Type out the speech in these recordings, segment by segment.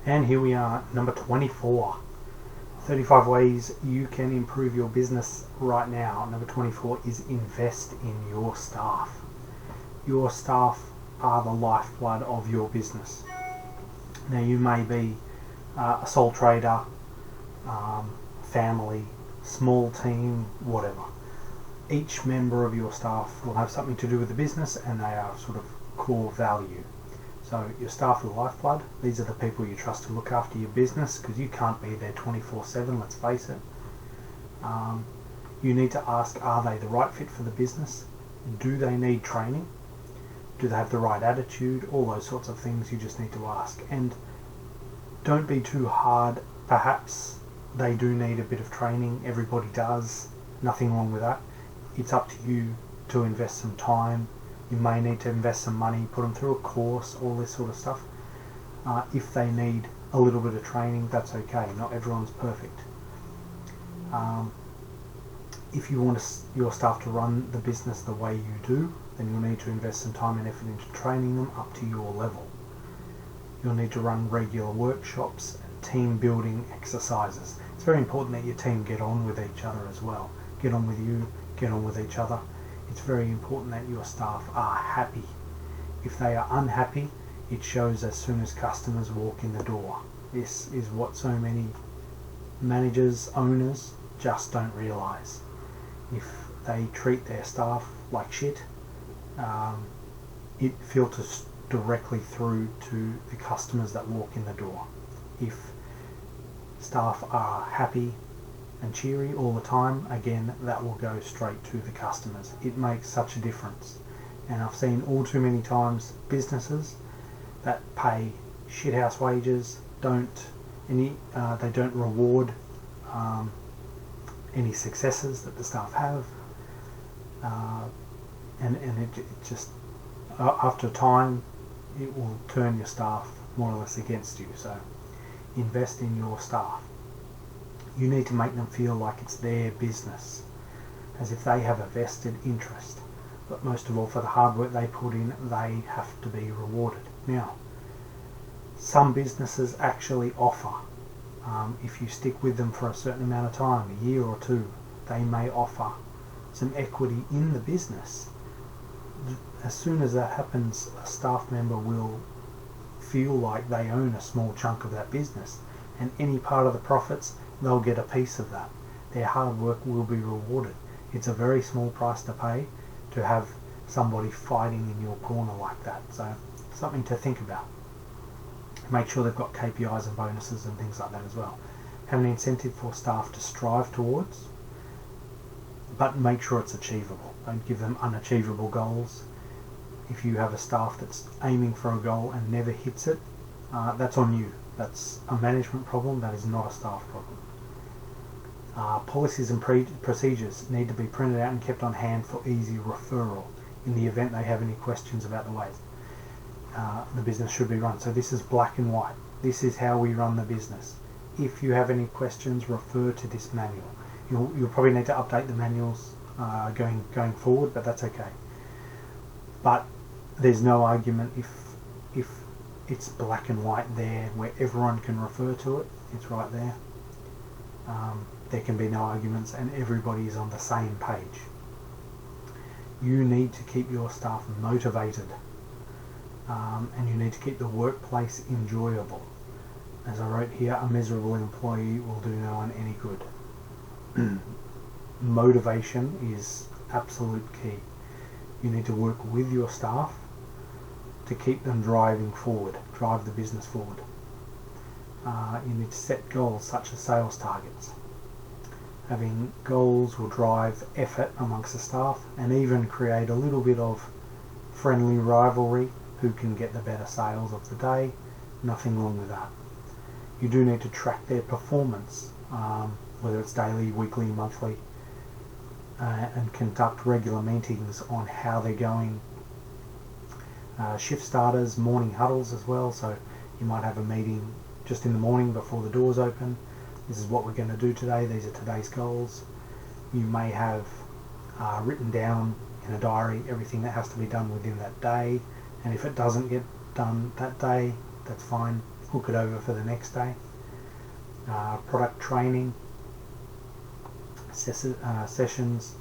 And here we are, number 24. 35 ways you can improve your business right now. Number 24 is invest in your staff. Your staff are the lifeblood of your business. Now you may be a sole trader, family, small team, whatever. Each member of your staff will have something to do with the business, and they are sort of core value. So your staff are the lifeblood. These are the people you trust to look after your business, because you can't be there 24/7, let's face it. You need to ask, are they the right fit for the business? Do they need training? Do they have the right attitude? All those sorts of things you just need to ask. And don't be too hard. Perhaps they do need a bit of training. Everybody does. Nothing wrong with that. It's up to you to invest some time. You may need to invest some money, put them through a course, all this sort of stuff. If they need a little bit of training, that's okay. Not everyone's perfect. If you want your staff to run the business the way you do, then you'll need to invest some time and effort into training them up to your level. You'll need to run regular workshops and team building exercises. It's very important that your team get on with each other as well. Get on with you, get on with each other. It's very important that your staff are happy. If they are unhappy, it shows as soon as customers walk in the door. This is what so many managers, owners just don't realise. If they treat their staff like shit, it filters directly through to the customers that walk in the door. If staff are happy and cheery all the time, again, that will go straight to the customers. It makes such a difference. And I've seen all too many times businesses that pay shithouse wages, they don't reward any successes that the staff have, and it just, after time, it will turn your staff more or less against you. So invest in your staff. You need to make them feel like it's their business, as if they have a vested interest. But most of all, for the hard work they put in, they have to be rewarded. Now, some businesses actually offer, if you stick with them for a certain amount of time, a year or two, they may offer some equity in the business. As soon as that happens, a staff member will feel like they own a small chunk of that business, and any part of the profits, they'll get a piece of that. Their hard work will be rewarded. It's a very small price to pay to have somebody fighting in your corner like that. So something to think about. Make sure they've got KPIs and bonuses and things like that as well. Have an incentive for staff to strive towards, but make sure it's achievable. Don't give them unachievable goals. If you have a staff that's aiming for a goal and never hits it, that's on you. That's a management problem. That is not a staff problem. Policies and procedures need to be printed out and kept on hand for easy referral in the event they have any questions about the ways the business should be run. So this is black and white. This is how we run the business. If you have any questions, refer to this manual. You'll probably need to update the manuals going forward, but that's okay. But there's no argument if it's black and white there where everyone can refer to it. It's right there. There can be no arguments and everybody is on the same page. You need to keep your staff motivated, and you need to keep the workplace enjoyable. As I wrote here, a miserable employee will do no one any good. Motivation is absolute key. You need to work with your staff to keep them driving forward, drive the business forward. You need to set goals such as sales targets. Having goals will drive effort amongst the staff and even create a little bit of friendly rivalry. Who can get the better sales of the day? Nothing wrong with that. You do need to track their performance, whether it's daily, weekly, monthly, and conduct regular meetings on how they're going. Shift starters, morning huddles as well, so you might have a meeting just in the morning before the doors open. This is what we're going to do today, these are today's goals. You may have written down in a diary everything that has to be done within that day, and if it doesn't get done that day, that's fine, hook it over for the next day. Product training, sessions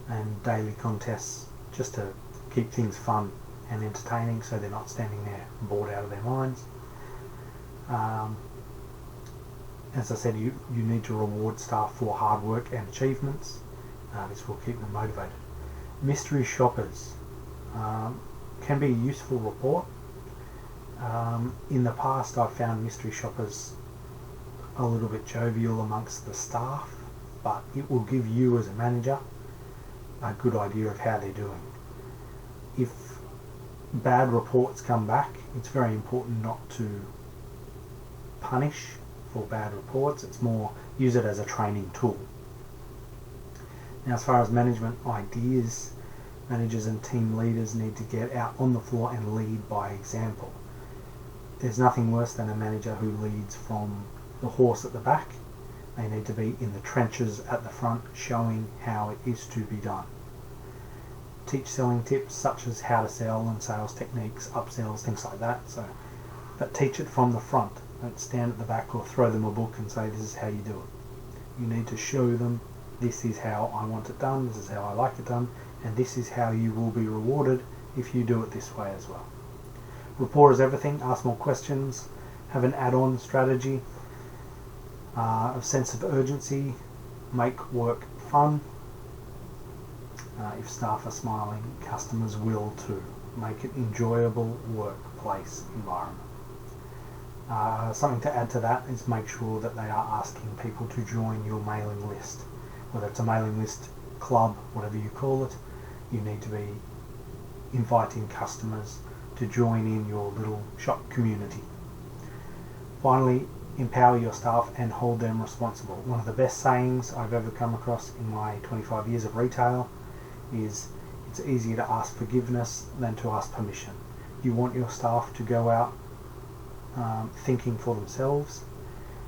and daily contests, just to keep things fun and entertaining so they're not standing there bored out of their minds. As I said, you need to reward staff for hard work and achievements. This will keep them motivated. Mystery shoppers can be a useful report. In the past, I've found mystery shoppers a little bit jovial amongst the staff, but it will give you as a manager a good idea of how they're doing. If bad reports come back, it's very important not to punish for bad reports. It's more use it as a training tool. Now, as far as management ideas, managers and team leaders need to get out on the floor and lead by example. There's nothing worse than a manager who leads from the horse at the back. They need to be in the trenches at the front, showing how it is to be done. Teach selling tips such as how to sell and sales techniques, upsells, things like that. But teach it from the front. Don't stand at the back or throw them a book and say this is how you do it. You need to show them this is how I want it done, this is how I like it done, and this is how you will be rewarded if you do it this way as well. Rapport is everything. Ask more questions. Have an add-on strategy. A sense of urgency. Make work fun. If staff are smiling, customers will too. Make it enjoyable workplace environment. Something to add to that is make sure that they are asking people to join your mailing list. Whether it's a mailing list, club, whatever you call it, you need to be inviting customers to join in your little shop community. Finally, empower your staff and hold them responsible. One of the best sayings I've ever come across in my 25 years of retail is it's easier to ask forgiveness than to ask permission. You want your staff to go out thinking for themselves,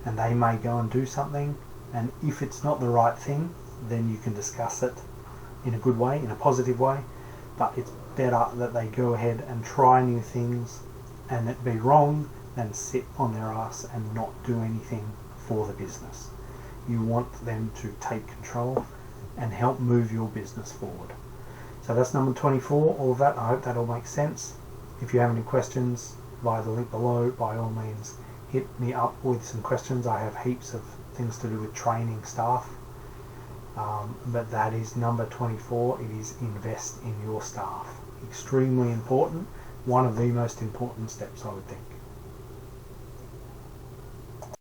and they may go and do something, and if it's not the right thing, then you can discuss it in a good way, in a positive way, but it's better that they go ahead and try new things and it be wrong than sit on their ass and not do anything for the business. You want them to take control and help move your business forward. So that's number 24, all of that. I hope that all makes sense. If you have any questions via the link below, by all means hit me up with some questions. I have heaps of things to do with training staff, but that is number 24. It is invest in your staff. Extremely important, one of the most important steps, I would think.